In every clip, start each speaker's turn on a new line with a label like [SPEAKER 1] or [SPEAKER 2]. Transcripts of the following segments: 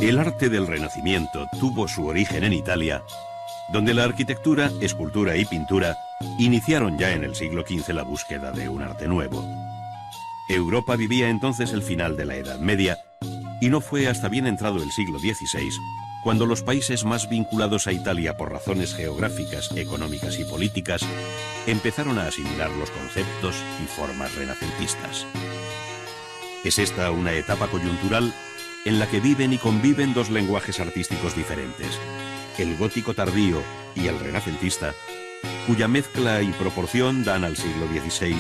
[SPEAKER 1] El arte del Renacimiento tuvo su origen en Italia, donde la arquitectura, escultura y pintura iniciaron ya en el siglo XV la búsqueda de un arte nuevo. Europa vivía entonces el final de la Edad Media, y no fue hasta bien entrado el siglo XVI cuando los países más vinculados a Italia por razones geográficas, económicas y políticas empezaron a asimilar los conceptos y formas renacentistas. Es esta una etapa coyuntural en la que viven y conviven dos lenguajes artísticos diferentes, el gótico tardío y el renacentista, cuya mezcla y proporción dan al siglo XVI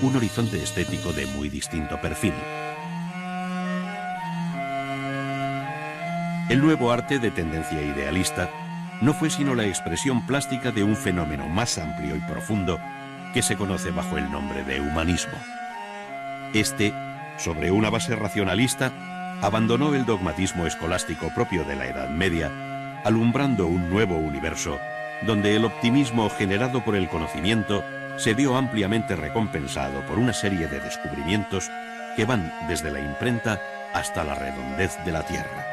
[SPEAKER 1] un horizonte estético de muy distinto perfil. El nuevo arte de tendencia idealista no fue sino la expresión plástica de un fenómeno más amplio y profundo que se conoce bajo el nombre de humanismo. Este, sobre una base racionalista, abandonó el dogmatismo escolástico propio de la Edad Media, alumbrando un nuevo universo donde el optimismo generado por el conocimiento se vio ampliamente recompensado por una serie de descubrimientos que van desde la imprenta hasta la redondez de la Tierra.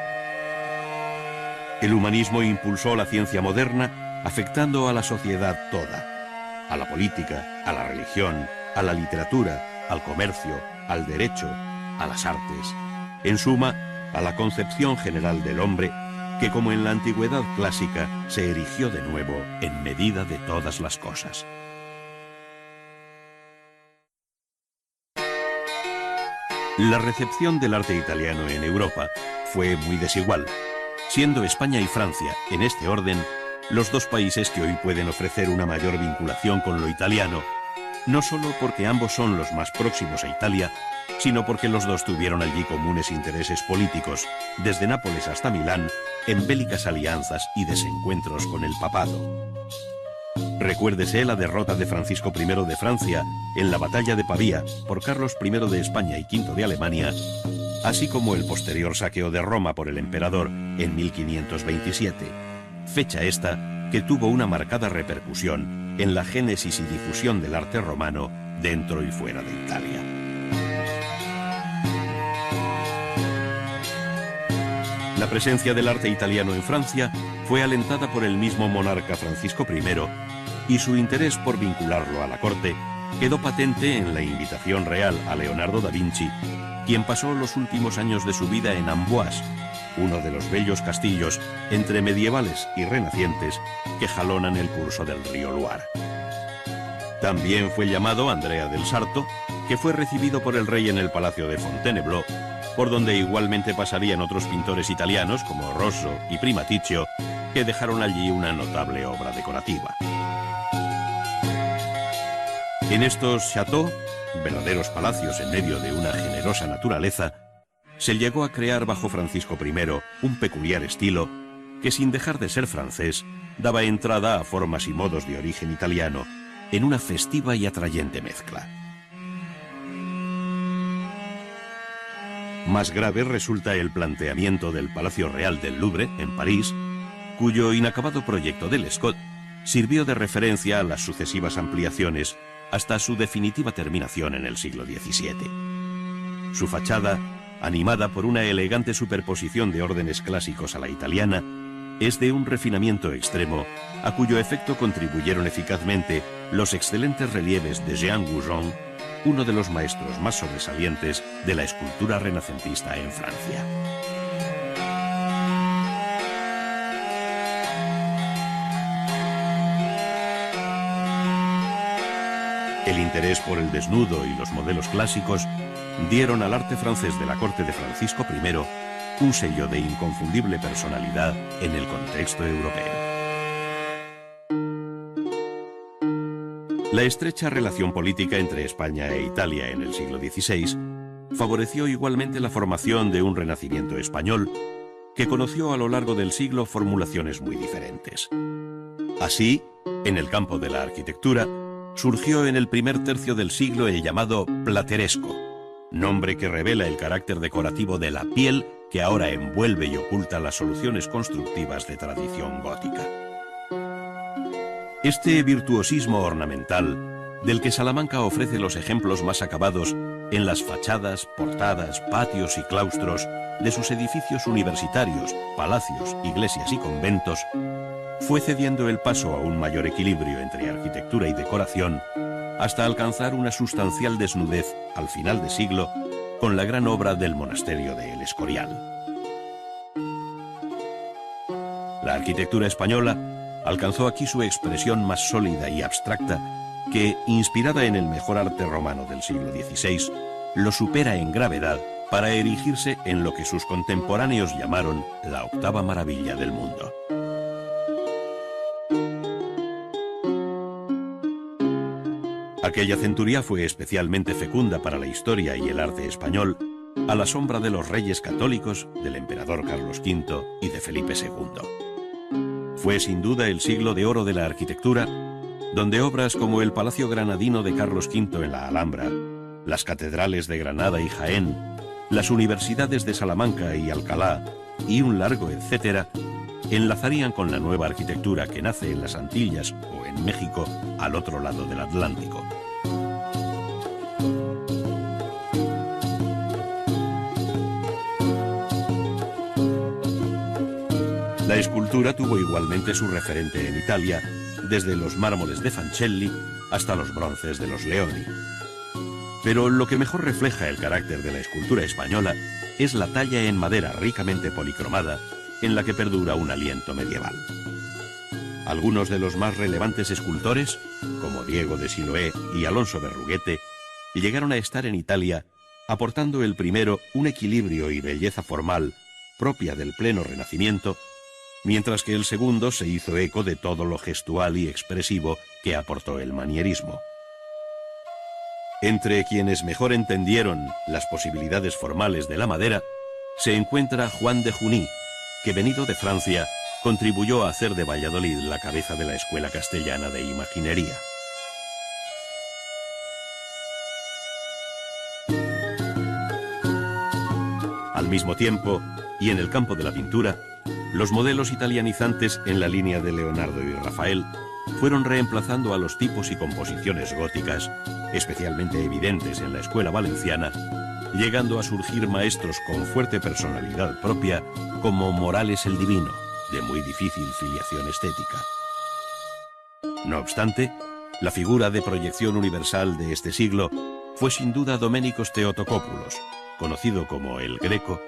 [SPEAKER 1] El humanismo impulsó la ciencia moderna, afectando a la sociedad toda, a la política, a la religión, a la literatura, al comercio, al derecho, a las artes, en suma, a la concepción general del hombre, que como en la antigüedad clásica se erigió de nuevo en medida de todas las cosas. La recepción del arte italiano en Europa fue muy desigual, siendo España y Francia, en este orden, los dos países que hoy pueden ofrecer una mayor vinculación con lo italiano, no solo porque ambos son los más próximos a Italia, sino porque los dos tuvieron allí comunes intereses políticos, desde Nápoles hasta Milán, en bélicas alianzas y desencuentros con el papado. Recuérdese la derrota de Francisco I de Francia en la batalla de Pavía por Carlos I de España y V de Alemania, así como el posterior saqueo de Roma por el emperador en 1527, fecha esta que tuvo una marcada repercusión en la génesis y difusión del arte romano dentro y fuera de Italia. La presencia del arte italiano en Francia fue alentada por el mismo monarca Francisco I, y su interés por vincularlo a la corte quedó patente en la invitación real a Leonardo da Vinci, quien pasó los últimos años de su vida en Amboise, uno de los bellos castillos entre medievales y renacientes que jalonan el curso del río Loire. También fue llamado Andrea del Sarto, que fue recibido por el rey en el palacio de Fontainebleau, por donde igualmente pasarían otros pintores italianos como Rosso y Primaticcio, que dejaron allí una notable obra decorativa. En estos châteaux, verdaderos palacios en medio de una generosa naturaleza, se llegó a crear bajo Francisco I un peculiar estilo que, sin dejar de ser francés, daba entrada a formas y modos de origen italiano en una festiva y atrayente mezcla. Más grave resulta el planteamiento del Palacio Real del Louvre, en París, cuyo inacabado proyecto de Lescot sirvió de referencia a las sucesivas ampliaciones hasta su definitiva terminación en el siglo XVII. Su fachada, animada por una elegante superposición de órdenes clásicos a la italiana, es de un refinamiento extremo, a cuyo efecto contribuyeron eficazmente los excelentes relieves de Jean Goujon, uno de los maestros más sobresalientes de la escultura renacentista en Francia. El interés por el desnudo y los modelos clásicos dieron al arte francés de la corte de Francisco I un sello de inconfundible personalidad en el contexto europeo. La estrecha relación política entre España e Italia en el siglo XVI favoreció igualmente la formación de un renacimiento español que conoció a lo largo del siglo formulaciones muy diferentes. Así, en el campo de la arquitectura, surgió en el primer tercio del siglo el llamado plateresco, nombre que revela el carácter decorativo de la piel que ahora envuelve y oculta las soluciones constructivas de tradición gótica. Este virtuosismo ornamental, del que Salamanca ofrece los ejemplos más acabados, en las fachadas, portadas, patios y claustros de sus edificios universitarios, palacios, iglesias y conventos, fue cediendo el paso a un mayor equilibrio entre arquitectura y decoración hasta alcanzar una sustancial desnudez al final de siglo con la gran obra del monasterio de El Escorial. La arquitectura española alcanzó aquí su expresión más sólida y abstracta que, inspirada en el mejor arte romano del siglo XVI, lo supera en gravedad para erigirse en lo que sus contemporáneos llamaron la octava maravilla del mundo. Aquella centuria fue especialmente fecunda para la historia y el arte español, a la sombra de los reyes católicos, del emperador Carlos V y de Felipe II. Fue sin duda el siglo de oro de la arquitectura, donde obras como el Palacio Granadino de Carlos V en la Alhambra, las catedrales de Granada y Jaén, las universidades de Salamanca y Alcalá, y un largo etcétera, enlazarían con la nueva arquitectura que nace en las Antillas o en México, al otro lado del Atlántico. La escultura tuvo igualmente su referente en Italia, desde los mármoles de Fancelli hasta los bronces de los Leoni. Pero lo que mejor refleja el carácter de la escultura española es la talla en madera ricamente policromada, en la que perdura un aliento medieval. Algunos de los más relevantes escultores, como Diego de Siloé y Alonso Berruguete, llegaron a estar en Italia, aportando el primero un equilibrio y belleza formal propia del pleno Renacimiento, mientras que el segundo se hizo eco de todo lo gestual y expresivo que aportó el manierismo. Entre quienes mejor entendieron las posibilidades formales de la madera, se encuentra Juan de Juní, que venido de Francia, contribuyó a hacer de Valladolid la cabeza de la Escuela Castellana de Imaginería. Al mismo tiempo, y en el campo de la pintura, los modelos italianizantes en la línea de Leonardo y Rafael fueron reemplazando a los tipos y composiciones góticas, especialmente evidentes en la escuela valenciana, llegando a surgir maestros con fuerte personalidad propia como Morales el Divino, de muy difícil filiación estética. No obstante, la figura de proyección universal de este siglo fue sin duda Doménicos Theotokópulos, conocido como el Greco,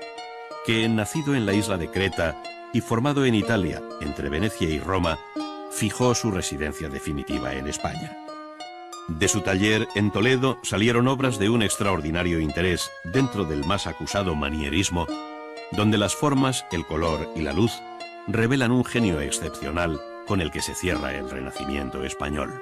[SPEAKER 1] que, nacido en la isla de Creta y formado en Italia, entre Venecia y Roma, fijó su residencia definitiva en España. De su taller en Toledo salieron obras de un extraordinario interés dentro del más acusado manierismo, donde las formas, el color y la luz revelan un genio excepcional con el que se cierra el Renacimiento español.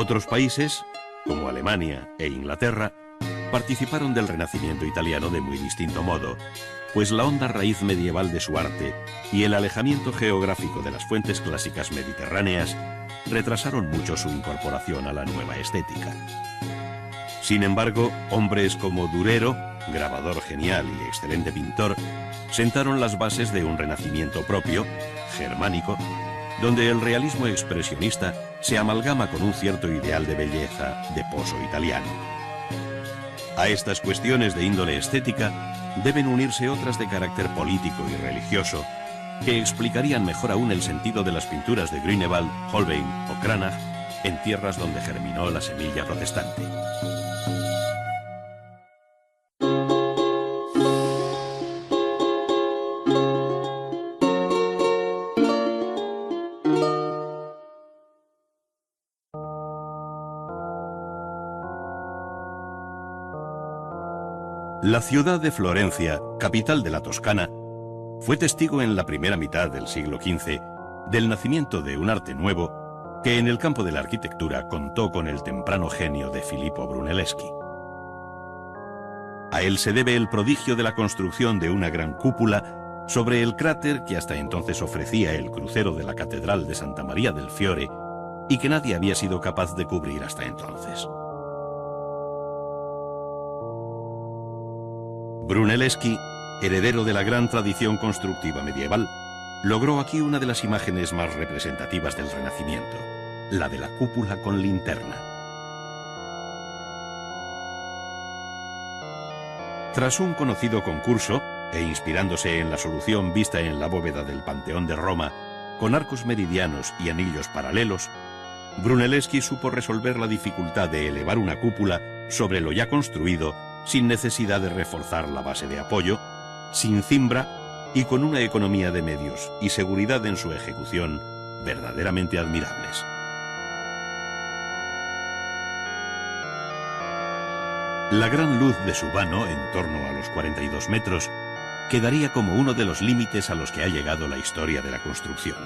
[SPEAKER 1] Otros países, como Alemania e Inglaterra, participaron del Renacimiento italiano de muy distinto modo, pues la honda raíz medieval de su arte y el alejamiento geográfico de las fuentes clásicas mediterráneas retrasaron mucho su incorporación a la nueva estética. Sin embargo, hombres como Durero, grabador genial y excelente pintor, sentaron las bases de un renacimiento propio, germánico, donde el realismo expresionista se amalgama con un cierto ideal de belleza de pozo italiano. A estas cuestiones de índole estética deben unirse otras de carácter político y religioso, que explicarían mejor aún el sentido de las pinturas de Grünewald, Holbein o Cranach en tierras donde germinó la semilla protestante. La ciudad de Florencia, capital de la Toscana, fue testigo en la primera mitad del siglo XV del nacimiento de un arte nuevo que en el campo de la arquitectura contó con el temprano genio de Filippo Brunelleschi. A él se debe el prodigio de la construcción de una gran cúpula sobre el cráter que hasta entonces ofrecía el crucero de la Catedral de Santa María del Fiore y que nadie había sido capaz de cubrir hasta entonces. Brunelleschi heredero de la gran tradición constructiva medieval, logró aquí una de las imágenes más representativas del Renacimiento, la de la cúpula con linterna. Tras un conocido concurso, e inspirándose en la solución vista en la bóveda del Panteón de Roma, con arcos meridianos y anillos paralelos, Brunelleschi supo resolver la dificultad de elevar una cúpula sobre lo ya construido sin necesidad de reforzar la base de apoyo, sin cimbra y con una economía de medios y seguridad en su ejecución verdaderamente admirables. La gran luz de su vano, en torno a los 42 metros, quedaría como uno de los límites a los que ha llegado la historia de la construcción.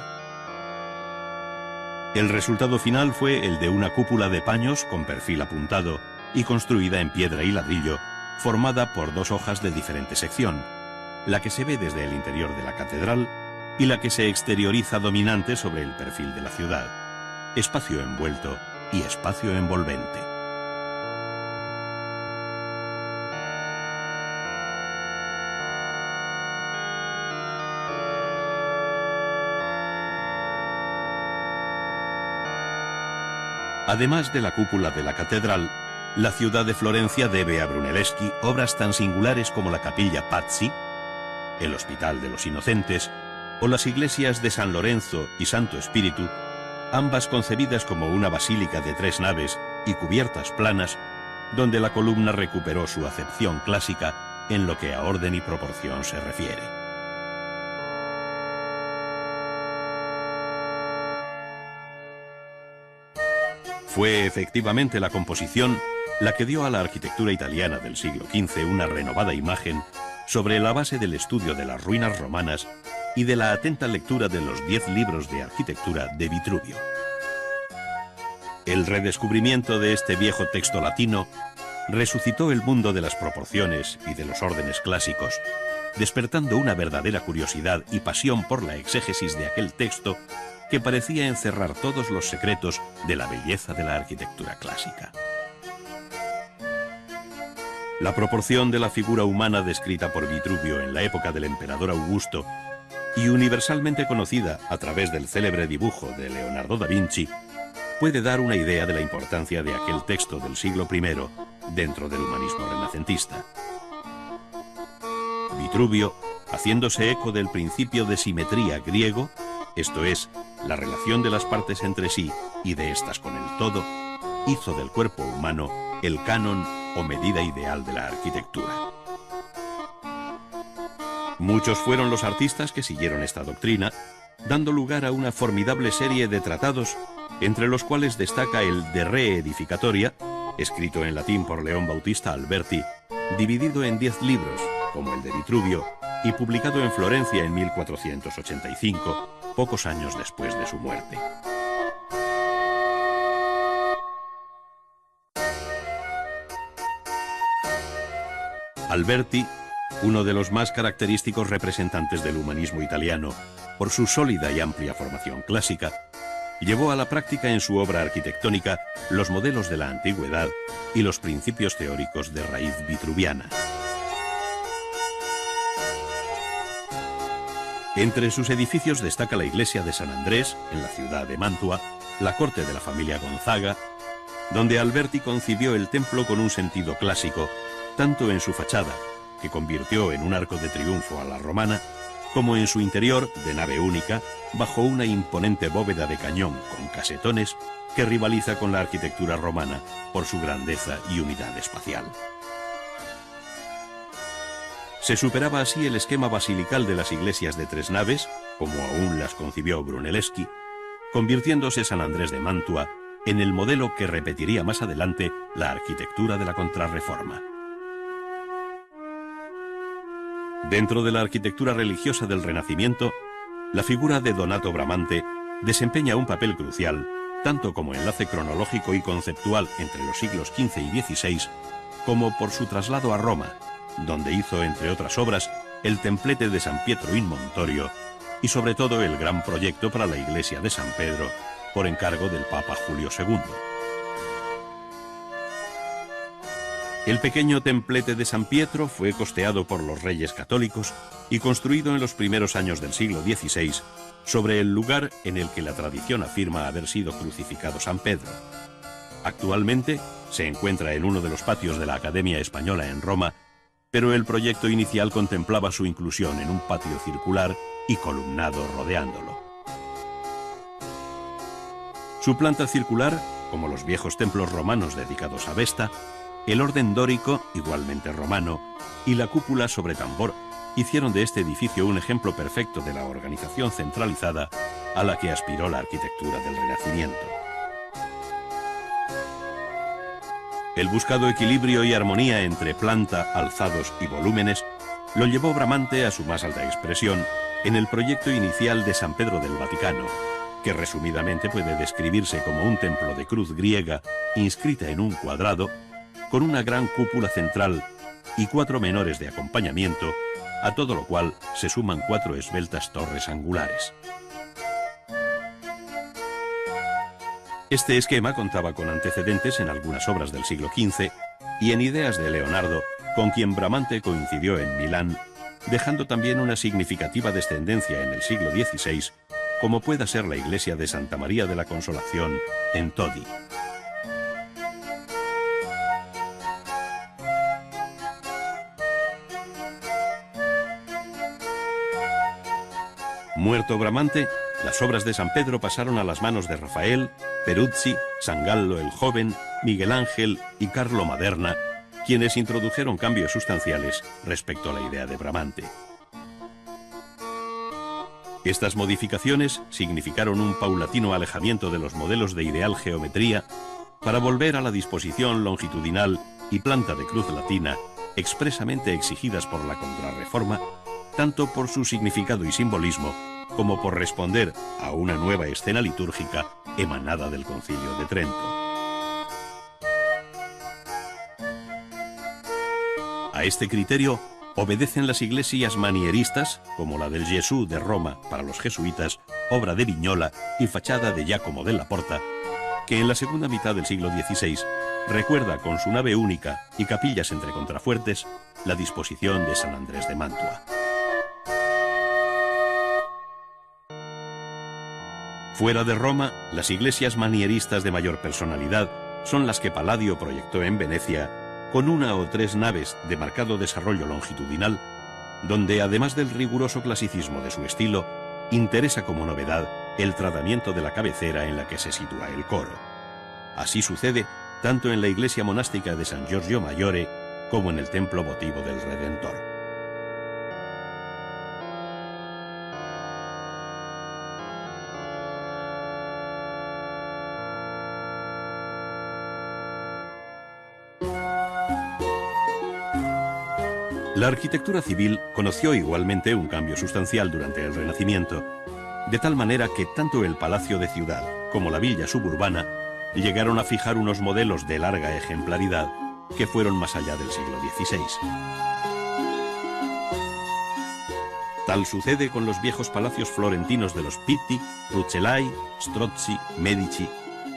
[SPEAKER 1] El resultado final fue el de una cúpula de paños con perfil apuntado y construida en piedra y ladrillo, formada por dos hojas de diferente sección, la que se ve desde el interior de la catedral y la que se exterioriza dominante sobre el perfil de la ciudad, espacio envuelto y espacio envolvente. Además de la cúpula de la catedral, la ciudad de Florencia debe a Brunelleschi obras tan singulares como la capilla Pazzi, el Hospital de los Inocentes o las iglesias de San Lorenzo y Santo Espíritu, ambas concebidas como una basílica de 3 naves y cubiertas planas, donde la columna recuperó su acepción clásica en lo que a orden y proporción se refiere. Fue efectivamente la composición la que dio a la arquitectura italiana del siglo XV una renovada imagen sobre la base del estudio de las ruinas romanas y de la atenta lectura de los 10 libros de arquitectura de Vitruvio. El redescubrimiento de este viejo texto latino resucitó el mundo de las proporciones y de los órdenes clásicos, despertando una verdadera curiosidad y pasión por la exégesis de aquel texto que parecía encerrar todos los secretos de la belleza de la arquitectura clásica. La proporción de la figura humana descrita por Vitruvio en la época del emperador Augusto y universalmente conocida a través del célebre dibujo de Leonardo da Vinci puede dar una idea de la importancia de aquel texto del siglo I dentro del humanismo renacentista. Vitruvio, haciéndose eco del principio de simetría griego, esto es, la relación de las partes entre sí y de éstas con el todo, hizo del cuerpo humano el canon o medida ideal de la arquitectura. Muchos fueron los artistas que siguieron esta doctrina, dando lugar a una formidable serie de tratados, entre los cuales destaca el De Re Edificatoria, escrito en latín por León Bautista Alberti, dividido en 10 libros, como el de Vitruvio, y publicado en Florencia en 1485, pocos años después de su muerte. Alberti, uno de los más característicos representantes del humanismo italiano, por su sólida y amplia formación clásica, llevó a la práctica en su obra arquitectónica los modelos de la antigüedad y los principios teóricos de raíz vitruviana. Entre sus edificios destaca la iglesia de San Andrés, en la ciudad de Mantua, la corte de la familia Gonzaga, donde Alberti concibió el templo con un sentido clásico, tanto en su fachada, que convirtió en un arco de triunfo a la romana, como en su interior, de nave única, bajo una imponente bóveda de cañón con casetones que rivaliza con la arquitectura romana por su grandeza y unidad espacial. Se superaba así el esquema basilical de las iglesias de 3 naves, como aún las concibió Brunelleschi, convirtiéndose San Andrés de Mantua en el modelo que repetiría más adelante la arquitectura de la Contrarreforma. Dentro de la arquitectura religiosa del Renacimiento, la figura de Donato Bramante desempeña un papel crucial, tanto como enlace cronológico y conceptual entre los siglos XV y XVI, como por su traslado a Roma, donde hizo, entre otras obras, el templete de San Pietro in Montorio y sobre todo el gran proyecto para la iglesia de San Pedro, por encargo del Papa Julio II. El pequeño templete de San Pietro fue costeado por los reyes católicos y construido en los primeros años del siglo XVI, sobre el lugar en el que la tradición afirma haber sido crucificado San Pedro. Actualmente se encuentra en uno de los patios de la Academia Española en Roma, pero el proyecto inicial contemplaba su inclusión en un patio circular y columnado rodeándolo. Su planta circular, como los viejos templos romanos dedicados a Vesta, el orden dórico, igualmente romano, y la cúpula sobre tambor hicieron de este edificio un ejemplo perfecto de la organización centralizada a la que aspiró la arquitectura del Renacimiento. El buscado equilibrio y armonía entre planta, alzados y volúmenes lo llevó Bramante a su más alta expresión en el proyecto inicial de San Pedro del Vaticano, que resumidamente puede describirse como un templo de cruz griega inscrita en un cuadrado, con una gran cúpula central y 4 menores de acompañamiento, a todo lo cual se suman 4 esbeltas torres angulares. Este esquema contaba con antecedentes en algunas obras del siglo XV y en ideas de Leonardo, con quien Bramante coincidió en Milán, dejando también una significativa descendencia en el siglo XVI, como pueda ser la iglesia de Santa María de la Consolación en Todi. Muerto Bramante, las obras de San Pedro pasaron a las manos de Rafael, Peruzzi, Sangallo el Joven, Miguel Ángel y Carlo Maderna, quienes introdujeron cambios sustanciales respecto a la idea de Bramante. Estas modificaciones significaron un paulatino alejamiento de los modelos de ideal geometría para volver a la disposición longitudinal y planta de cruz latina expresamente exigidas por la Contrarreforma, tanto por su significado y simbolismo como por responder a una nueva escena litúrgica emanada del Concilio de Trento. A este criterio obedecen las iglesias manieristas, como la del Gesù de Roma para los jesuitas, obra de Vignola y fachada de Giacomo della Porta, que en la segunda mitad del siglo XVI recuerda con su nave única y capillas entre contrafuertes la disposición de San Andrés de Mantua. Fuera de Roma, las iglesias manieristas de mayor personalidad son las que Palladio proyectó en Venecia, con 1 o 3 naves de marcado desarrollo longitudinal, donde además del riguroso clasicismo de su estilo, interesa como novedad el tratamiento de la cabecera en la que se sitúa el coro. Así sucede tanto en la iglesia monástica de San Giorgio Maggiore como en el templo votivo del Redentor. La arquitectura civil conoció igualmente un cambio sustancial durante el Renacimiento, de tal manera que tanto el palacio de ciudad como la villa suburbana llegaron a fijar unos modelos de larga ejemplaridad que fueron más allá del siglo XVI. Tal sucede con los viejos palacios florentinos de los Pitti, Rucellai, Strozzi, Medici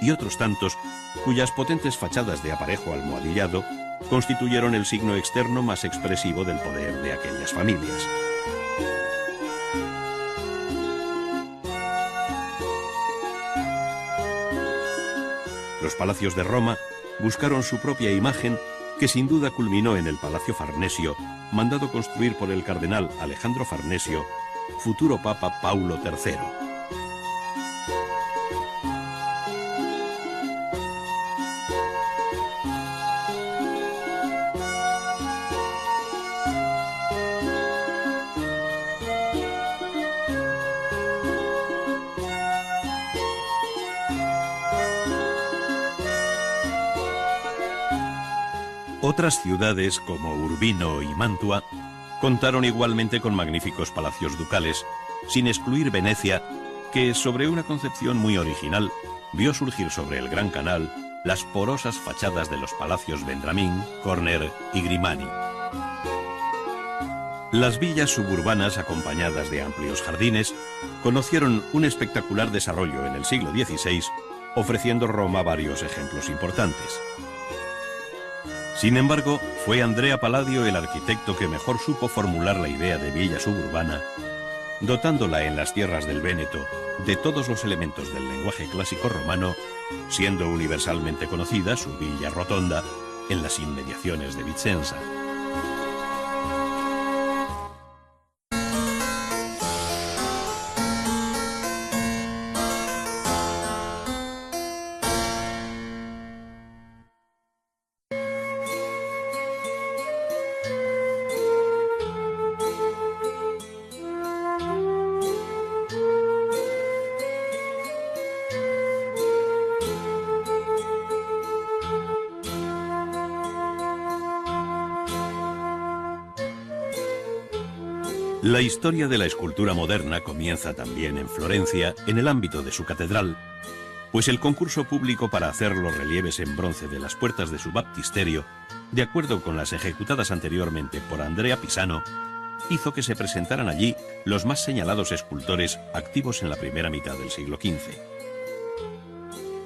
[SPEAKER 1] y otros tantos cuyas potentes fachadas de aparejo almohadillado constituyeron el signo externo más expresivo del poder de aquellas familias. Los palacios de Roma buscaron su propia imagen, que sin duda culminó en el Palacio Farnesio, mandado construir por el cardenal Alejandro Farnesio, futuro Papa Paulo III. Otras ciudades como Urbino y Mantua contaron igualmente con magníficos palacios ducales, sin excluir Venecia, que sobre una concepción muy original vio surgir sobre el Gran Canal las porosas fachadas de los palacios Vendramín, Corner y Grimani. Las villas suburbanas, acompañadas de amplios jardines, conocieron un espectacular desarrollo en el siglo XVI, ofreciendo Roma varios ejemplos importantes. Sin embargo, fue Andrea Palladio el arquitecto que mejor supo formular la idea de villa suburbana, dotándola en las tierras del Véneto de todos los elementos del lenguaje clásico romano, siendo universalmente conocida su villa rotonda en las inmediaciones de Vicenza. La historia de la escultura moderna comienza también en Florencia, en el ámbito de su catedral, pues el concurso público para hacer los relieves en bronce de las puertas de su baptisterio, de acuerdo con las ejecutadas anteriormente por Andrea Pisano, hizo que se presentaran allí los más señalados escultores activos en la primera mitad del siglo XV.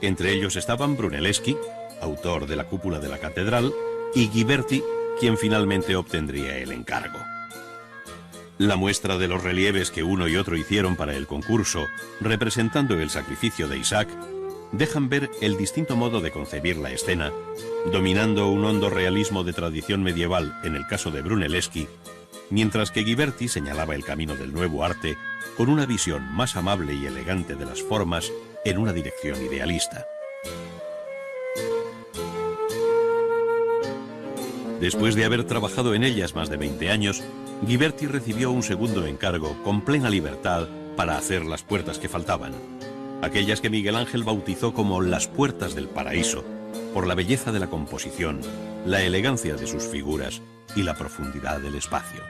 [SPEAKER 1] Entre ellos estaban Brunelleschi, autor de la cúpula de la catedral, y Ghiberti, quien finalmente obtendría el encargo. La muestra de los relieves que uno y otro hicieron para el concurso, representando el sacrificio de Isaac, dejan ver el distinto modo de concebir la escena, dominando un hondo realismo de tradición medieval en el caso de Brunelleschi, mientras que Ghiberti señalaba el camino del nuevo arte con una visión más amable y elegante de las formas en una dirección idealista. Después de haber trabajado en ellas más de 20 años, Ghiberti recibió un segundo encargo con plena libertad para hacer las puertas que faltaban, aquellas que Miguel Ángel bautizó como las puertas del paraíso, por la belleza de la composición, la elegancia de sus figuras y la profundidad del espacio.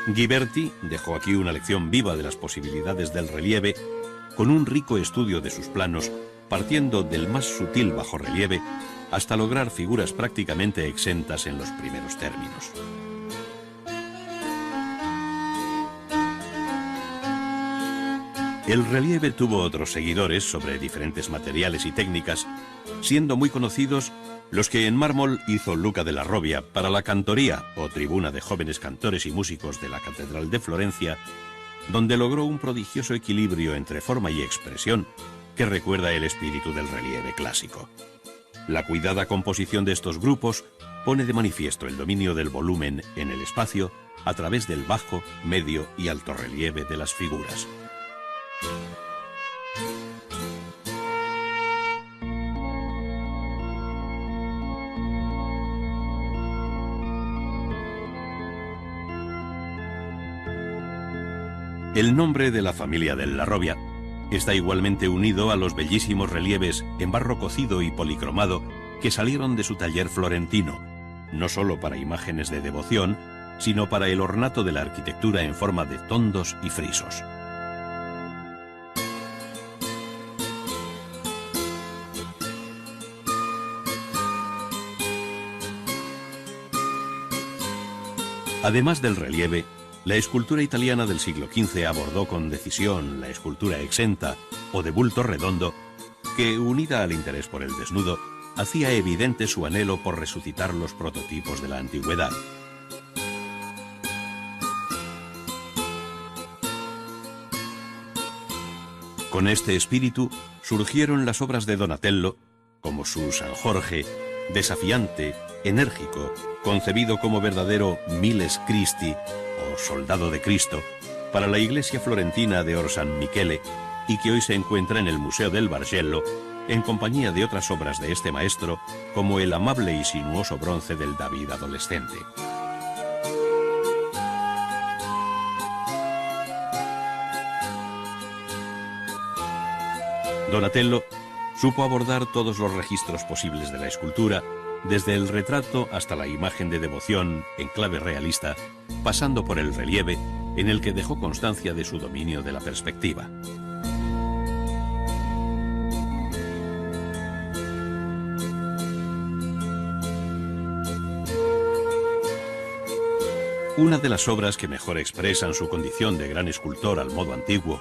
[SPEAKER 1] Ghiberti dejó aquí una lección viva de las posibilidades del relieve, con un rico estudio de sus planos, partiendo del más sutil bajorrelieve hasta lograr figuras prácticamente exentas en los primeros términos. El relieve tuvo otros seguidores sobre diferentes materiales y técnicas, siendo muy conocidos los que en mármol hizo Luca della Robbia para la cantoría o tribuna de jóvenes cantores y músicos de la Catedral de Florencia, donde logró un prodigioso equilibrio entre forma y expresión que recuerda el espíritu del relieve clásico. La cuidada composición de estos grupos pone de manifiesto el dominio del volumen en el espacio a través del bajo, medio y alto relieve de las figuras. El nombre de la familia della Robbia está igualmente unido a los bellísimos relieves en barro cocido y policromado que salieron de su taller florentino, no solo para imágenes de devoción, sino para el ornato de la arquitectura en forma de tondos y frisos. Además del relieve, la escultura italiana del siglo XV abordó con decisión la escultura exenta o de bulto redondo, que, unida al interés por el desnudo, hacía evidente su anhelo por resucitar los prototipos de la antigüedad. Con este espíritu surgieron las obras de Donatello, como su San Jorge, desafiante, enérgico, concebido como verdadero Miles Christi, o Soldado de Cristo, para la iglesia florentina de Orsan Michele, y que hoy se encuentra en el Museo del Bargello, en compañía de otras obras de este maestro, como el amable y sinuoso bronce del David adolescente. Donatello supo abordar todos los registros posibles de la escultura, desde el retrato hasta la imagen de devoción en clave realista, pasando por el relieve, en el que dejó constancia de su dominio de la perspectiva. Una de las obras que mejor expresan su condición de gran escultor al modo antiguo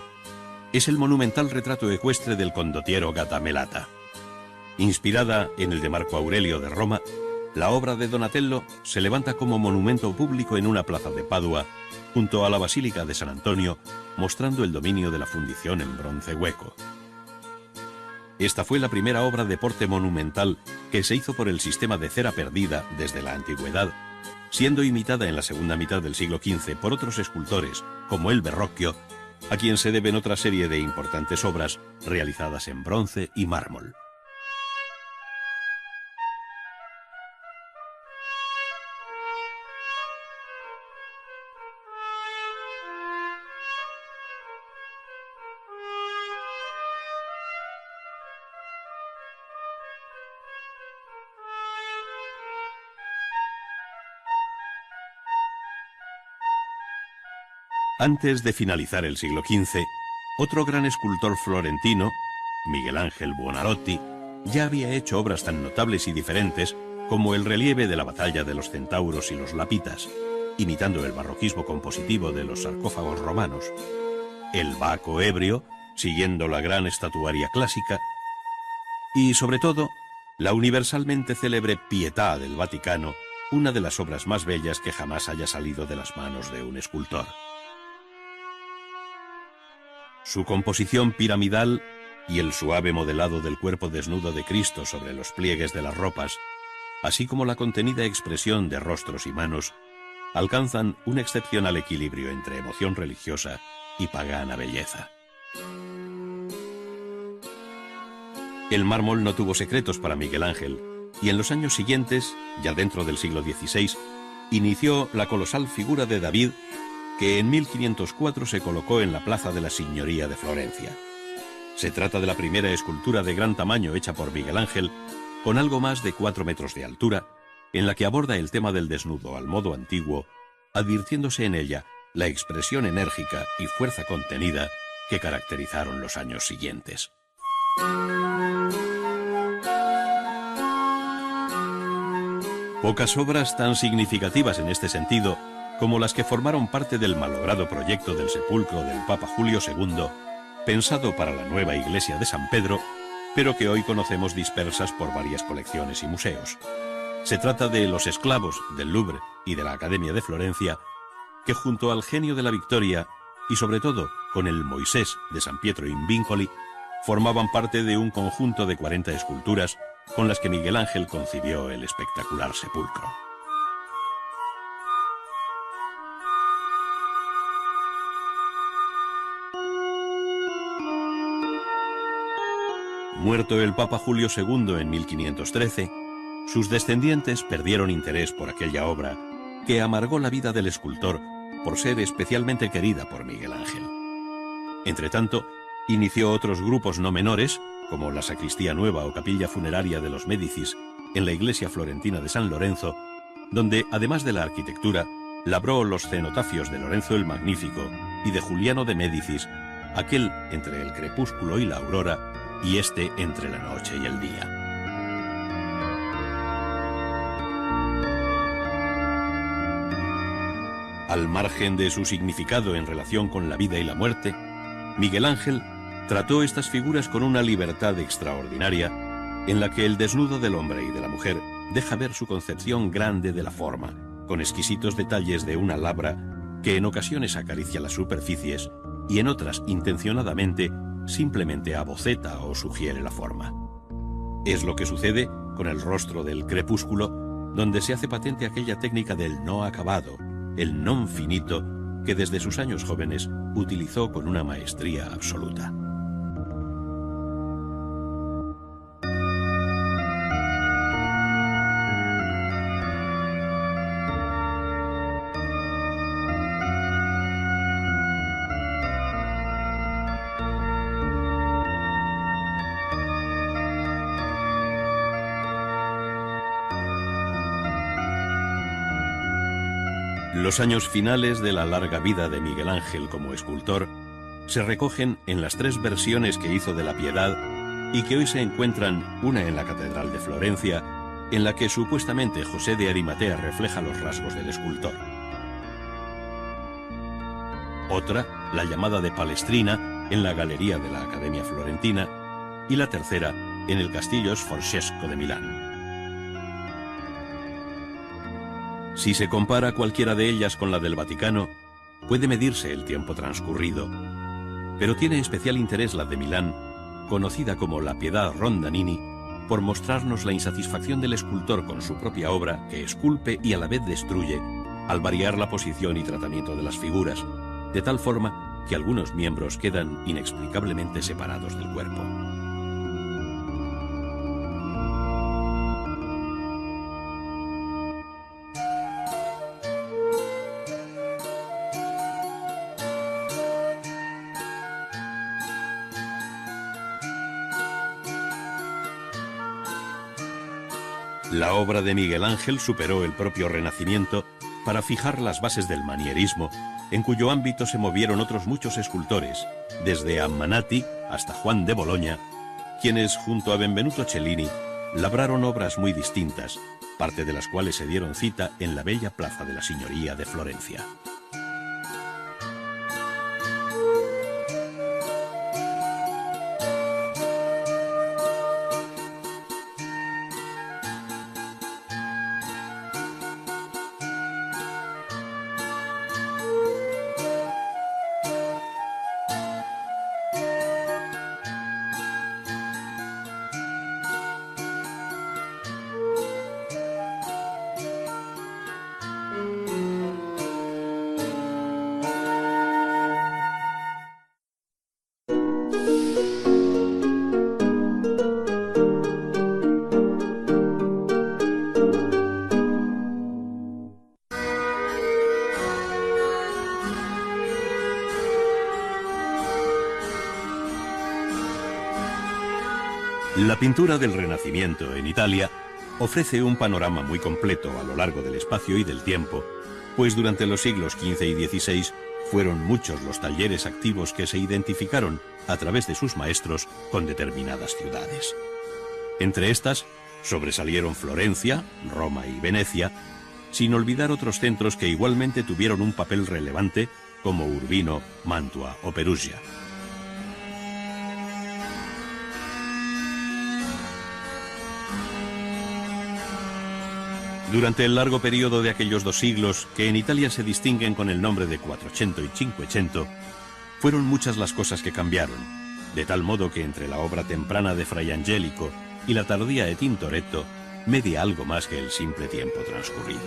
[SPEAKER 1] es el monumental retrato ecuestre del condottiero Gattamelata. Inspirada en el de Marco Aurelio de Roma, la obra de Donatello se levanta como monumento público en una plaza de Padua, junto a la Basílica de San Antonio, mostrando el dominio de la fundición en bronce hueco. Esta fue la primera obra de porte monumental que se hizo por el sistema de cera perdida desde la antigüedad, siendo imitada en la segunda mitad del siglo XV por otros escultores, como el Verrocchio, a quien se deben otra serie de importantes obras realizadas en bronce y mármol. Antes de finalizar el siglo XV, otro gran escultor florentino, Miguel Ángel Buonarroti, ya había hecho obras tan notables y diferentes como el relieve de la batalla de los centauros y los lapitas, imitando el barroquismo compositivo de los sarcófagos romanos, el Baco ebrio, siguiendo la gran estatuaria clásica, y sobre todo, la universalmente célebre Pietà del Vaticano, una de las obras más bellas que jamás haya salido de las manos de un escultor. Su composición piramidal y el suave modelado del cuerpo desnudo de Cristo sobre los pliegues de las ropas, así como la contenida expresión de rostros y manos, alcanzan un excepcional equilibrio entre emoción religiosa y pagana belleza. El mármol no tuvo secretos para Miguel Ángel, y en los años siguientes, ya dentro del siglo XVI, inició la colosal figura de David, que en 1504 se colocó en la Plaza de la Signoria de Florencia. Se trata de la primera escultura de gran tamaño hecha por Miguel Ángel, con algo más de 4 metros de altura, en la que aborda el tema del desnudo al modo antiguo, advirtiéndose en ella la expresión enérgica y fuerza contenida que caracterizaron los años siguientes. Pocas obras tan significativas en este sentido como las que formaron parte del malogrado proyecto del sepulcro del Papa Julio II, pensado para la nueva iglesia de San Pedro, pero que hoy conocemos dispersas por varias colecciones y museos. Se trata de Los esclavos del Louvre y de la Academia de Florencia, que junto al Genio de la Victoria y sobre todo con el Moisés de San Pietro in Vincoli, formaban parte de un conjunto de 40 esculturas con las que Miguel Ángel concibió el espectacular sepulcro. Muerto el Papa Julio II en 1513, sus descendientes perdieron interés por aquella obra que amargó la vida del escultor por ser especialmente querida por Miguel Ángel. Entretanto, inició otros grupos no menores, como la Sacristía Nueva o Capilla Funeraria de los Médicis en la iglesia florentina de San Lorenzo, donde, además de la arquitectura, labró los cenotafios de Lorenzo el Magnífico y de Juliano de Médicis, aquel entre el crepúsculo y la aurora, y este entre la noche y el día. Al margen de su significado en relación con la vida y la muerte, Miguel Ángel trató estas figuras con una libertad extraordinaria, en la que el desnudo del hombre y de la mujer deja ver su concepción grande de la forma, con exquisitos detalles de una labra que en ocasiones acaricia las superficies y en otras, intencionadamente, simplemente aboceta o sugiere la forma. Es lo que sucede con el rostro del crepúsculo, donde se hace patente aquella técnica del no acabado, el non finito, que desde sus años jóvenes utilizó con una maestría absoluta. Los años finales de la larga vida de Miguel Ángel como escultor se recogen en las 3 versiones que hizo de la Piedad y que hoy se encuentran, una en la Catedral de Florencia, en la que supuestamente José de Arimatea refleja los rasgos del escultor. Otra, la llamada de Palestrina, en la Galería de la Academia Florentina, y la tercera, en el castillo Sforzesco de Milán. Si se compara cualquiera de ellas con la del Vaticano, puede medirse el tiempo transcurrido, pero tiene especial interés la de Milán, conocida como la Pietà Rondanini, por mostrarnos la insatisfacción del escultor con su propia obra, que esculpe y a la vez destruye, al variar la posición y tratamiento de las figuras, de tal forma que algunos miembros quedan inexplicablemente separados del cuerpo. La obra de Miguel Ángel superó el propio Renacimiento para fijar las bases del manierismo, en cuyo ámbito se movieron otros muchos escultores, desde Ammanati hasta Juan de Bologna, quienes, junto a Benvenuto Cellini, labraron obras muy distintas, parte de las cuales se dieron cita en la bella plaza de la Signoria de Florencia. La pintura del Renacimiento en Italia ofrece un panorama muy completo a lo largo del espacio y del tiempo, pues durante los siglos XV y XVI fueron muchos los talleres activos que se identificaron a través de sus maestros con determinadas ciudades. Entre estas sobresalieron Florencia, Roma y Venecia, sin olvidar otros centros que igualmente tuvieron un papel relevante como Urbino, Mantua o Perugia. Durante el largo periodo de aquellos dos siglos, que en Italia se distinguen con el nombre de Quattrocento y Cinquecento, fueron muchas las cosas que cambiaron, de tal modo que entre la obra temprana de Fray Angelico y la tardía de Tintoretto media algo más que el simple tiempo transcurrido.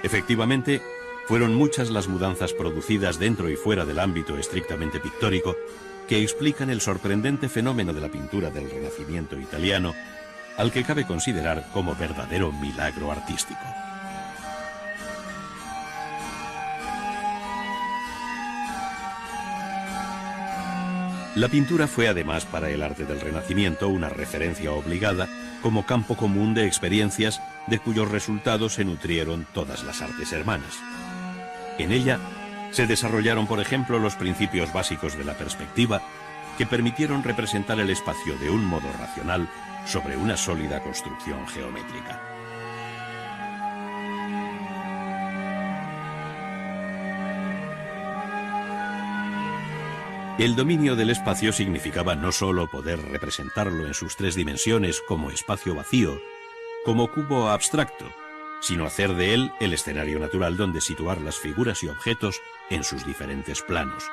[SPEAKER 1] Efectivamente, fueron muchas las mudanzas producidas dentro y fuera del ámbito estrictamente pictórico que explican el sorprendente fenómeno de la pintura del Renacimiento italiano, al que cabe considerar como verdadero milagro artístico. La pintura fue además para el arte del Renacimiento una referencia obligada como campo común de experiencias de cuyos resultados se nutrieron todas las artes hermanas. En ella se desarrollaron, por ejemplo, los principios básicos de la perspectiva que permitieron representar el espacio de un modo racional sobre una sólida construcción geométrica. El dominio del espacio significaba no sólo poder representarlo en sus tres dimensiones como espacio vacío, como cubo abstracto, sino hacer de él el escenario natural donde situar las figuras y objetos en sus diferentes planos.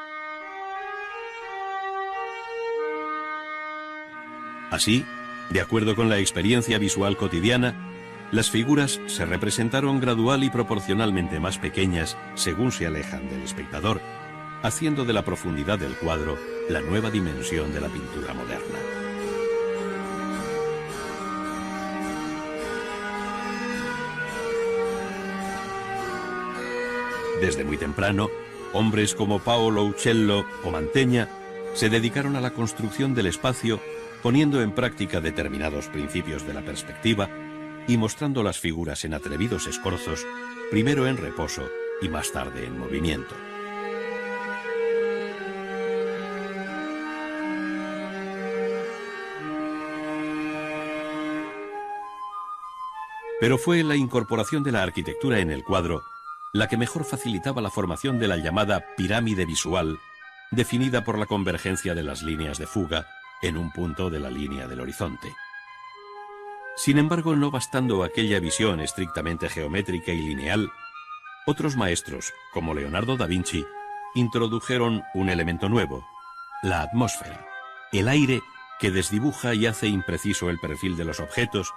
[SPEAKER 1] Así, de acuerdo con la experiencia visual cotidiana, las figuras se representaron gradual y proporcionalmente más pequeñas según se alejan del espectador, haciendo de la profundidad del cuadro la nueva dimensión de la pintura moderna. Desde muy temprano, hombres como Paolo Uccello o Mantegna se dedicaron a la construcción del espacio, poniendo en práctica determinados principios de la perspectiva y mostrando las figuras en atrevidos escorzos, primero en reposo y más tarde en movimiento. Pero fue la incorporación de la arquitectura en el cuadro la que mejor facilitaba la formación de la llamada pirámide visual, definida por la convergencia de las líneas de fuga en un punto de la línea del horizonte. Sin embargo, no bastando aquella visión estrictamente geométrica y lineal, otros maestros, como Leonardo da Vinci, introdujeron un elemento nuevo, la atmósfera, el aire que desdibuja y hace impreciso el perfil de los objetos,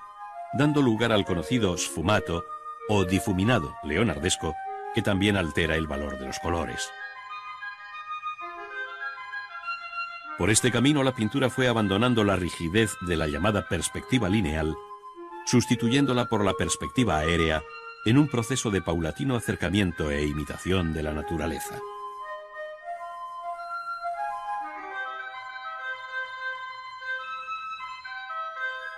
[SPEAKER 1] dando lugar al conocido sfumato o difuminado leonardesco, que también altera el valor de los colores. Por este camino la pintura fue abandonando la rigidez de la llamada perspectiva lineal, sustituyéndola por la perspectiva aérea en un proceso de paulatino acercamiento e imitación de la naturaleza.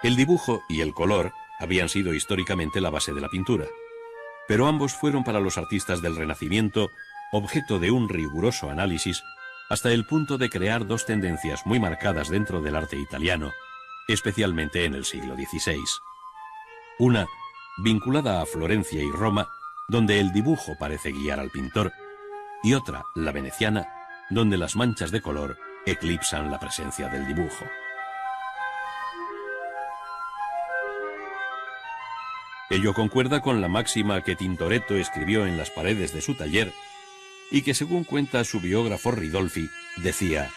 [SPEAKER 1] El dibujo y el color habían sido históricamente la base de la pintura, pero ambos fueron para los artistas del Renacimiento objeto de un riguroso análisis hasta el punto de crear dos tendencias muy marcadas dentro del arte italiano, especialmente en el siglo XVI. Una, vinculada a Florencia y Roma, donde el dibujo parece guiar al pintor, y otra, la veneciana, donde las manchas de color eclipsan la presencia del dibujo. Ello concuerda con la máxima que Tintoretto escribió en las paredes de su taller y que, según cuenta su biógrafo Ridolfi, decía: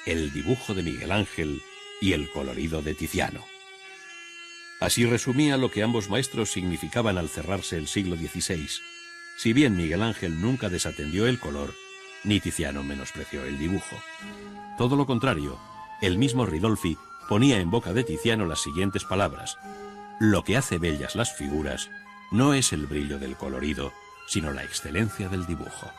[SPEAKER 1] el dibujo de Miguel Ángel y el colorido de Tiziano. Así resumía lo que ambos maestros significaban al cerrarse el siglo XVI. Si bien Miguel Ángel nunca desatendió el color, ni Tiziano menospreció el dibujo. Todo lo contrario, el mismo Ridolfi ponía en boca de Tiziano las siguientes palabras: lo que hace bellas las figuras no es el brillo del colorido, sino la excelencia del dibujo.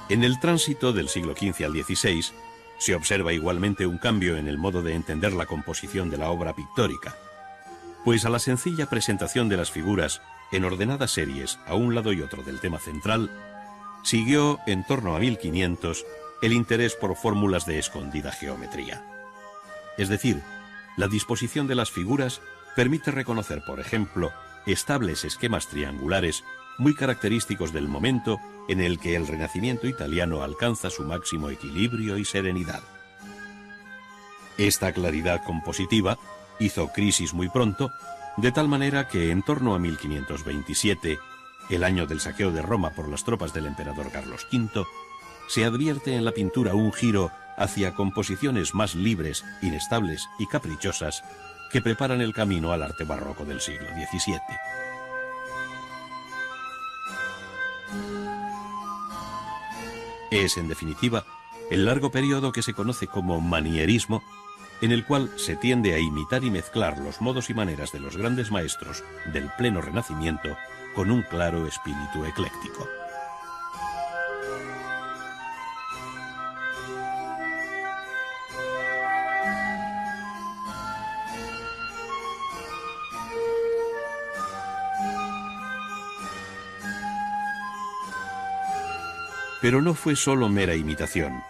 [SPEAKER 1] En el tránsito del siglo XV al XVI se observa igualmente un cambio en el modo de entender la composición de la obra pictórica, pues a la sencilla presentación de las figuras en ordenadas series a un lado y otro del tema central, siguió en torno a 1500 el interés por fórmulas de escondida geometría. Es decir, la disposición de las figuras permite reconocer, por ejemplo, estables esquemas triangulares muy característicos del momento en el que el Renacimiento italiano alcanza su máximo equilibrio y serenidad. Esta claridad compositiva hizo crisis muy pronto, de tal manera que en torno a 1527, el año del saqueo de Roma por las tropas del emperador Carlos V, se advierte en la pintura un giro hacia composiciones más libres, inestables y caprichosas que preparan el camino al arte barroco del siglo XVII. Es, en definitiva, el largo periodo que se conoce como manierismo, en el cual se tiende a imitar y mezclar los modos y maneras de los grandes maestros del pleno Renacimiento con un claro espíritu ecléctico. Pero no fue solo mera imitación,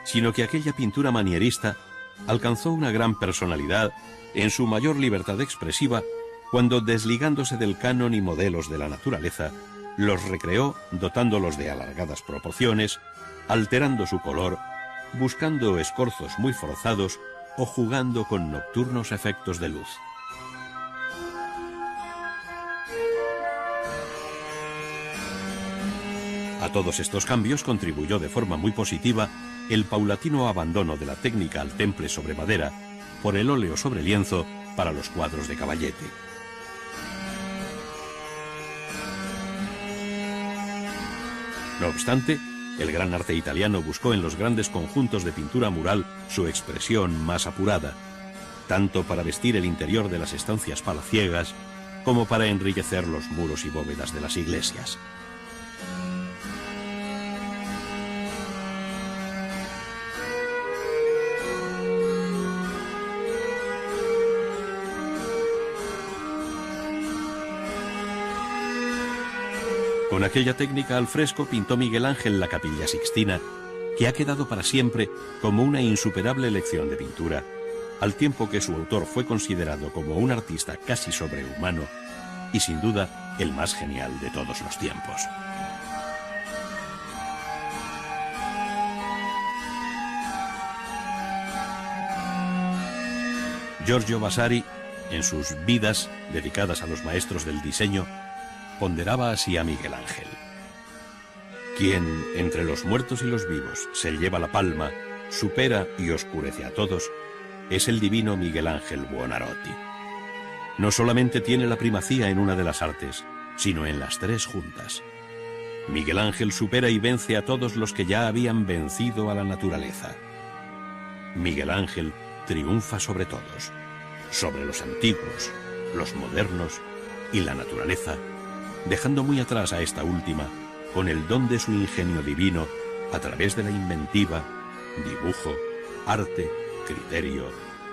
[SPEAKER 1] sino que aquella pintura manierista alcanzó una gran personalidad en su mayor libertad expresiva cuando, desligándose del canon y modelos de la naturaleza, los recreó dotándolos de alargadas proporciones, alterando su color, buscando escorzos muy forzados o jugando con nocturnos efectos de luz. A todos estos cambios contribuyó de forma muy positiva el paulatino abandono de la técnica al temple sobre madera por el óleo sobre lienzo para los cuadros de caballete. No obstante, el gran arte italiano buscó en los grandes conjuntos de pintura mural su expresión más apurada, tanto para vestir el interior de las estancias palaciegas como para enriquecer los muros y bóvedas de las iglesias. Con aquella técnica al fresco pintó Miguel Ángel la Capilla Sixtina, que ha quedado para siempre como una insuperable lección de pintura, al tiempo que su autor fue considerado como un artista casi sobrehumano y sin duda el más genial de todos los tiempos. Giorgio Vasari, en sus vidas dedicadas a los maestros del diseño, ponderaba así a Miguel Ángel. Quien, entre los muertos y los vivos, se lleva la palma, supera y oscurece a todos, es el divino Miguel Ángel Buonarroti. No solamente tiene la primacía en una de las artes, sino en las tres juntas. Miguel Ángel supera y vence a todos los que ya habían vencido a la naturaleza. Miguel Ángel triunfa sobre todos, sobre los antiguos, los modernos y la naturaleza, dejando muy atrás a esta última con el don de su ingenio divino a través de la inventiva, dibujo, arte, criterio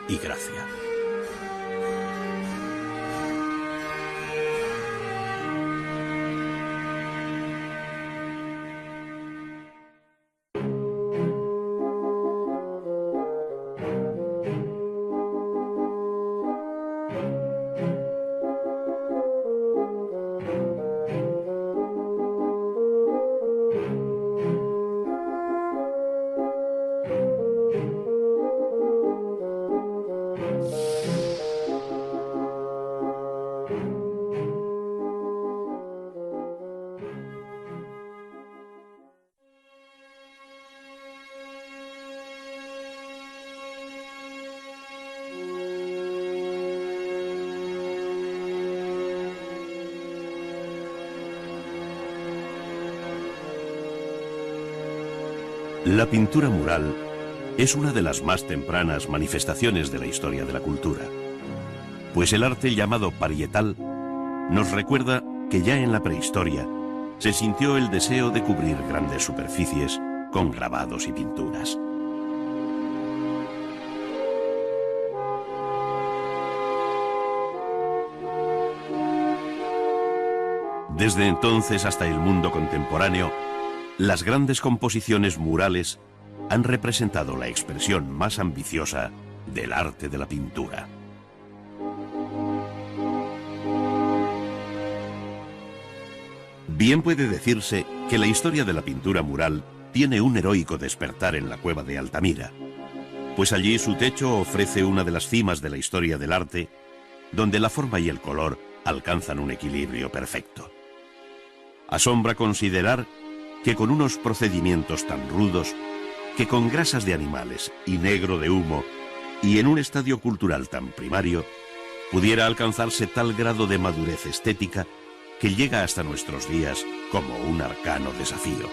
[SPEAKER 1] y gracia. La pintura mural es una de las más tempranas manifestaciones de la historia de la cultura, pues el arte llamado parietal nos recuerda que ya en la prehistoria se sintió el deseo de cubrir grandes superficies con grabados y pinturas. Desde entonces hasta el mundo contemporáneo, las grandes composiciones murales han representado la expresión más ambiciosa del arte de la pintura. Bien puede decirse que la historia de la pintura mural tiene un heroico despertar en la cueva de Altamira, pues allí su techo ofrece una de las cimas de la historia del arte, donde la forma y el color alcanzan un equilibrio perfecto. Asombra considerar que con unos procedimientos tan rudos, que con grasas de animales y negro de humo, y en un estadio cultural tan primario, pudiera alcanzarse tal grado de madurez estética que llega hasta nuestros días como un arcano desafío.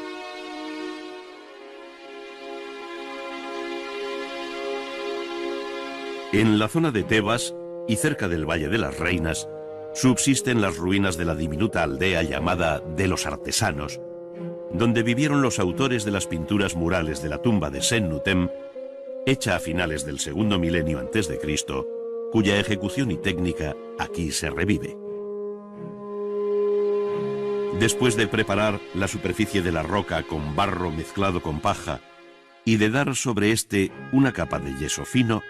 [SPEAKER 1] En la zona de Tebas y cerca del Valle de las Reinas, subsisten las ruinas de la diminuta aldea llamada de los Artesanos, donde vivieron los autores de las pinturas murales de la tumba de Sennutem, hecha a finales del segundo milenio antes de Cristo, cuya ejecución y técnica aquí se revive. Después de preparar la superficie de la roca con barro mezclado con paja y de dar sobre este una capa de yeso fino,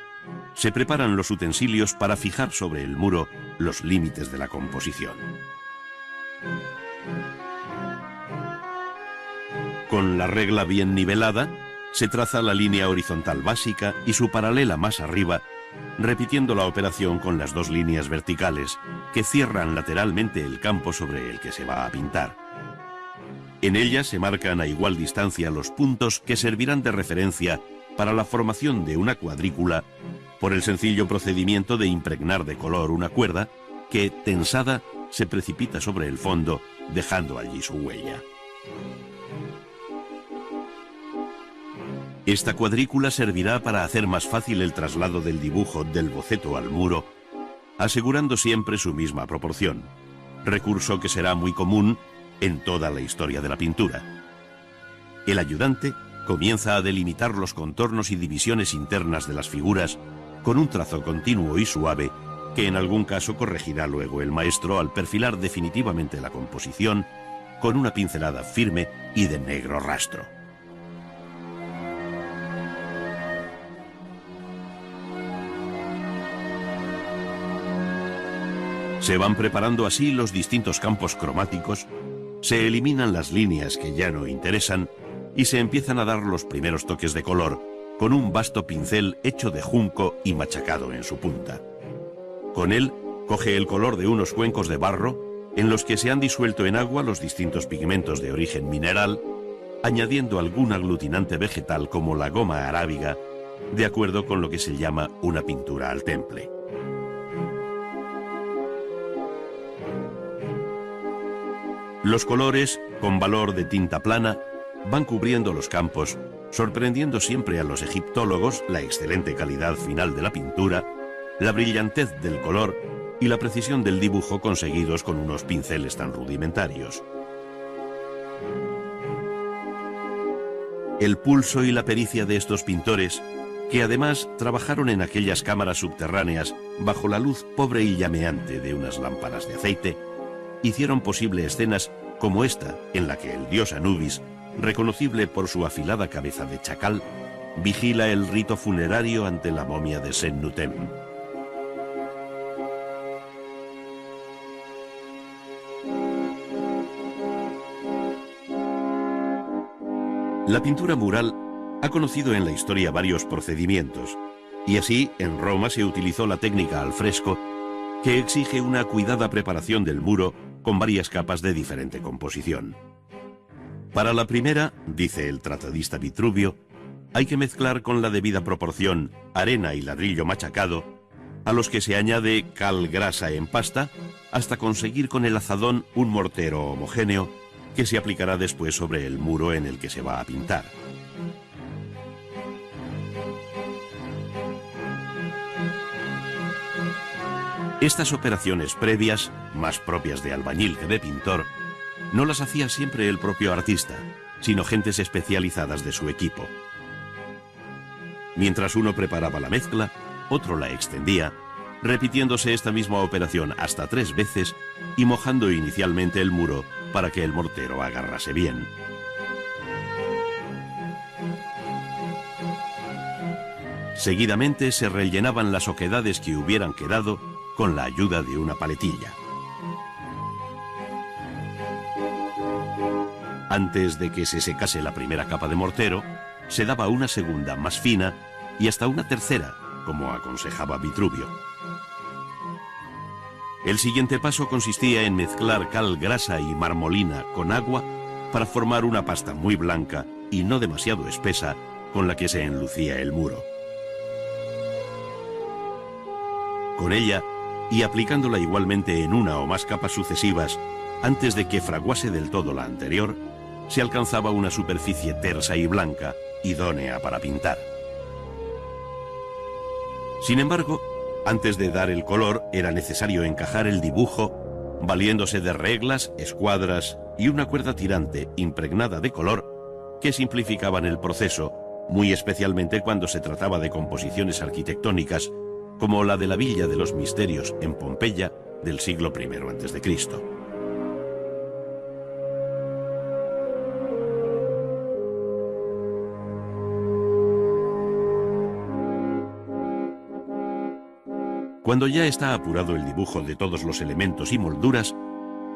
[SPEAKER 1] se preparan los utensilios para fijar sobre el muro los límites de la composición. Con la regla bien nivelada, se traza la línea horizontal básica y su paralela más arriba, repitiendo la operación con las dos líneas verticales, que cierran lateralmente el campo sobre el que se va a pintar. En ellas se marcan a igual distancia los puntos que servirán de referencia para la formación de una cuadrícula por el sencillo procedimiento de impregnar de color una cuerda que, tensada, se precipita sobre el fondo, dejando allí su huella. Esta cuadrícula servirá para hacer más fácil el traslado del dibujo del boceto al muro, asegurando siempre su misma proporción, recurso que será muy común en toda la historia de la pintura. El ayudante comienza a delimitar los contornos y divisiones internas de las figuras con un trazo continuo y suave que en algún caso corregirá luego el maestro al perfilar definitivamente la composición con una pincelada firme y de negro rastro. Se van preparando así los distintos campos cromáticos, se eliminan las líneas que ya no interesan y se empiezan a dar los primeros toques de color con un vasto pincel hecho de junco y machacado en su punta. Con él coge el color de unos cuencos de barro en los que se han disuelto en agua los distintos pigmentos de origen mineral, añadiendo algún aglutinante vegetal como la goma arábiga, de acuerdo con lo que se llama una pintura al temple. Los colores, con valor de tinta plana, van cubriendo los campos, sorprendiendo siempre a los egiptólogos la excelente calidad final de la pintura, la brillantez del color y la precisión del dibujo conseguidos con unos pinceles tan rudimentarios. El pulso y la pericia de estos pintores, que además trabajaron en aquellas cámaras subterráneas bajo la luz pobre y llameante de unas lámparas de aceite, hicieron posible escenas como esta, en la que el dios Anubis, reconocible por su afilada cabeza de chacal, vigila el rito funerario ante la momia de Sennutem. La pintura mural ha conocido en la historia varios procedimientos, y así en Roma se utilizó la técnica al fresco, que exige una cuidada preparación del muro con varias capas de diferente composición. Para la primera, dice el tratadista Vitruvio, hay que mezclar con la debida proporción arena y ladrillo machacado, a los que se añade cal grasa en pasta, hasta conseguir con el azadón un mortero homogéneo que se aplicará después sobre el muro en el que se va a pintar. Estas operaciones previas, más propias de albañil que de pintor, no las hacía siempre el propio artista, sino gentes especializadas de su equipo. Mientras uno preparaba la mezcla, otro la extendía, repitiéndose esta misma operación hasta 3 veces y mojando inicialmente el muro para que el mortero agarrase bien. Seguidamente se rellenaban las oquedades que hubieran quedado con la ayuda de una paletilla. Antes de que se secase la primera capa de mortero, se daba una segunda más fina y hasta una tercera, como aconsejaba Vitruvio. El siguiente paso consistía en mezclar cal grasa y marmolina con agua para formar una pasta muy blanca y no demasiado espesa con la que se enlucía el muro. Con ella, y aplicándola igualmente en una o más capas sucesivas, antes de que fraguase del todo la anterior, se alcanzaba una superficie tersa y blanca, idónea para pintar. Sin embargo, antes de dar el color era necesario encajar el dibujo, valiéndose de reglas, escuadras y una cuerda tirante impregnada de color que simplificaban el proceso, muy especialmente cuando se trataba de composiciones arquitectónicas como la de la Villa de los Misterios en Pompeya del siglo I a.C. Cuando ya está apurado el dibujo de todos los elementos y molduras,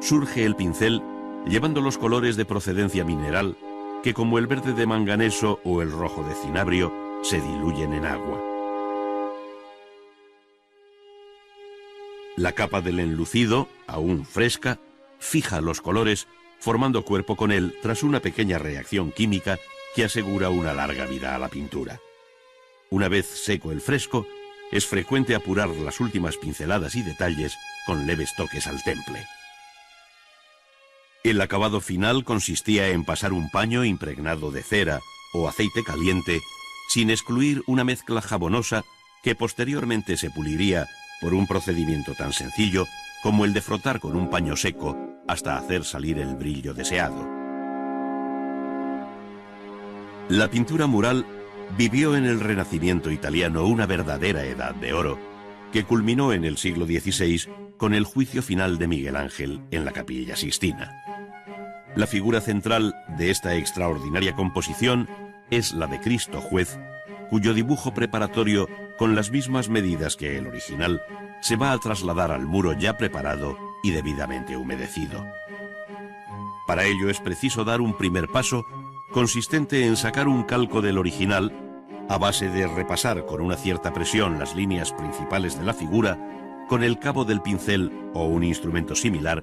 [SPEAKER 1] surge el pincel llevando los colores de procedencia mineral que, como el verde de manganeso o el rojo de cinabrio, se diluyen en agua. La capa del enlucido, aún fresca, fija los colores, formando cuerpo con él tras una pequeña reacción química que asegura una larga vida a la pintura. Una vez seco el fresco, es frecuente apurar las últimas pinceladas y detalles con leves toques al temple. El acabado final consistía en pasar un paño impregnado de cera o aceite caliente, sin excluir una mezcla jabonosa que posteriormente se puliría por un procedimiento tan sencillo como el de frotar con un paño seco hasta hacer salir el brillo deseado. La pintura mural vivió en el Renacimiento italiano una verdadera edad de oro, que culminó en el siglo XVI con el juicio final de Miguel Ángel en la Capilla Sixtina. La figura central de esta extraordinaria composición es la de Cristo Juez, cuyo dibujo preparatorio, con las mismas medidas que el original, se va a trasladar al muro ya preparado y debidamente humedecido. Para ello es preciso dar un primer paso consistente en sacar un calco del original a base de repasar con una cierta presión las líneas principales de la figura con el cabo del pincel o un instrumento similar,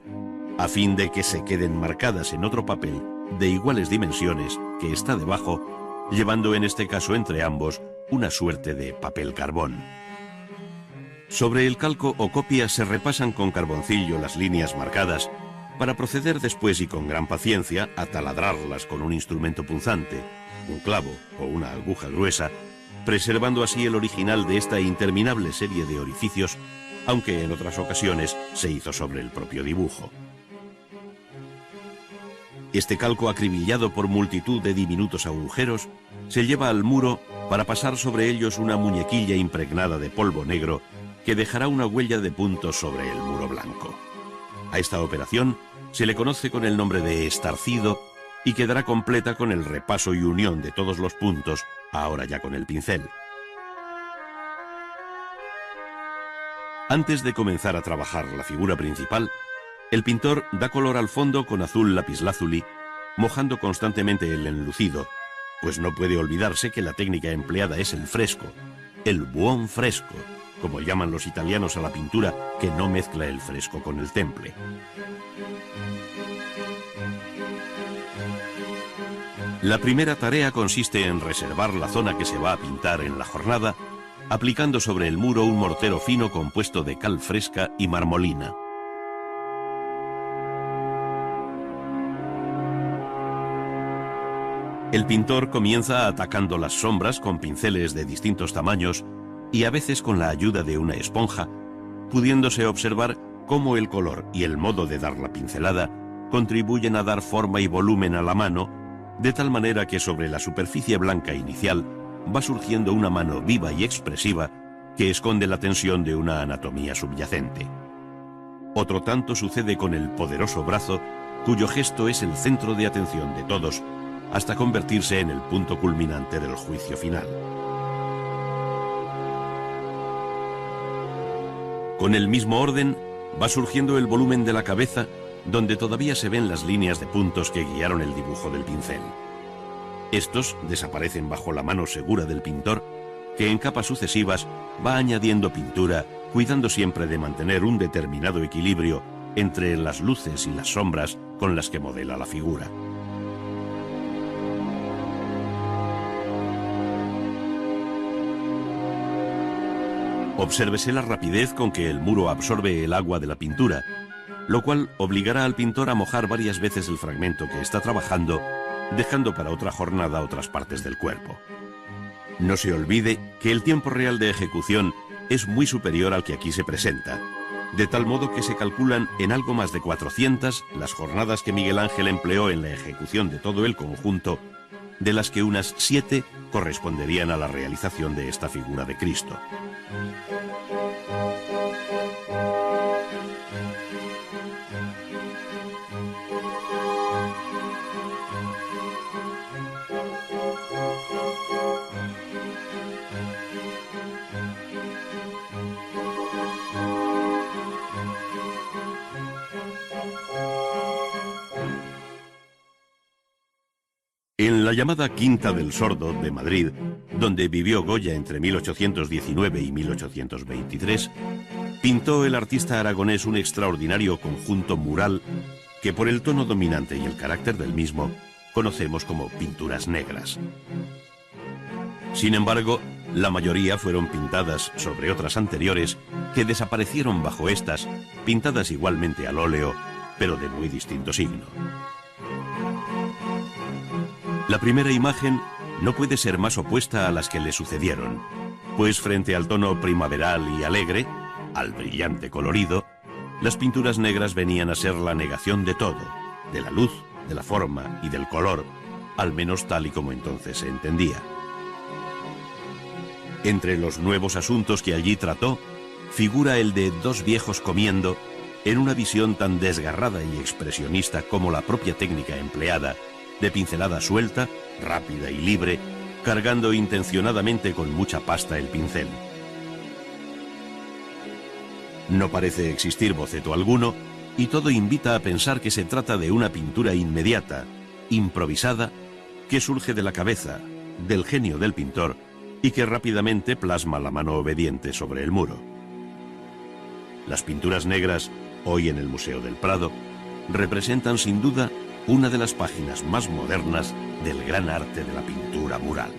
[SPEAKER 1] a fin de que se queden marcadas en otro papel de iguales dimensiones que está debajo, llevando en este caso entre ambos una suerte de papel carbón. Sobre el calco o copia se repasan con carboncillo las líneas marcadas para proceder después y con gran paciencia a taladrarlas con un instrumento punzante, un clavo o una aguja gruesa, preservando así el original de esta interminable serie de orificios, aunque en otras ocasiones se hizo sobre el propio dibujo. Este calco acribillado por multitud de diminutos agujeros se lleva al muro para pasar sobre ellos una muñequilla impregnada de polvo negro que dejará una huella de puntos sobre el muro blanco. A esta operación se le conoce con el nombre de estarcido y quedará completa con el repaso y unión de todos los puntos, ahora ya con el pincel. Antes de comenzar a trabajar la figura principal, el pintor da color al fondo con azul lapislázuli, mojando constantemente el enlucido, pues no puede olvidarse que la técnica empleada es el fresco, el buon fresco, como llaman los italianos a la pintura que no mezcla el fresco con el temple. La primera tarea consiste en reservar la zona que se va a pintar en la jornada, aplicando sobre el muro un mortero fino compuesto de cal fresca y marmolina. El pintor comienza atacando las sombras con pinceles de distintos tamaños y a veces con la ayuda de una esponja, pudiéndose observar cómo el color y el modo de dar la pincelada contribuyen a dar forma y volumen a la mano, de tal manera que sobre la superficie blanca inicial va surgiendo una mano viva y expresiva que esconde la tensión de una anatomía subyacente. Otro tanto sucede con el poderoso brazo, cuyo gesto es el centro de atención de todos, hasta convertirse en el punto culminante del juicio final. Con el mismo orden va surgiendo el volumen de la cabeza, donde todavía se ven las líneas de puntos que guiaron el dibujo del pincel. Estos desaparecen bajo la mano segura del pintor, que en capas sucesivas va añadiendo pintura, cuidando siempre de mantener un determinado equilibrio entre las luces y las sombras con las que modela la figura. Obsérvese la rapidez con que el muro absorbe el agua de la pintura, lo cual obligará al pintor a mojar varias veces el fragmento que está trabajando, dejando para otra jornada otras partes del cuerpo. No se olvide que el tiempo real de ejecución es muy superior al que aquí se presenta, de tal modo que se calculan en algo más de 400 las jornadas que Miguel Ángel empleó en la ejecución de todo el conjunto, de las que unas 7 corresponderían a la realización de esta figura de Cristo. En la llamada Quinta del Sordo de Madrid, donde vivió Goya entre 1819 y 1823, pintó el artista aragonés un extraordinario conjunto mural que por el tono dominante y el carácter del mismo conocemos como pinturas negras. Sin embargo, la mayoría fueron pintadas sobre otras anteriores que desaparecieron bajo estas, pintadas igualmente al óleo, pero de muy distinto signo. La primera imagen no puede ser más opuesta a las que le sucedieron, pues frente al tono primaveral y alegre, al brillante colorido, las pinturas negras venían a ser la negación de todo, de la luz, de la forma y del color, al menos tal y como entonces se entendía. Entre los nuevos asuntos que allí trató, figura el de dos viejos comiendo, en una visión tan desgarrada y expresionista como la propia técnica empleada, de pincelada suelta, rápida y libre, cargando intencionadamente con mucha pasta el pincel. No parece existir boceto alguno y todo invita a pensar que se trata de una pintura inmediata, improvisada, que surge de la cabeza, del genio del pintor y que rápidamente plasma la mano obediente sobre el muro. Las pinturas negras, hoy en el Museo del Prado, representan sin duda una de las páginas más modernas del gran arte de la pintura mural.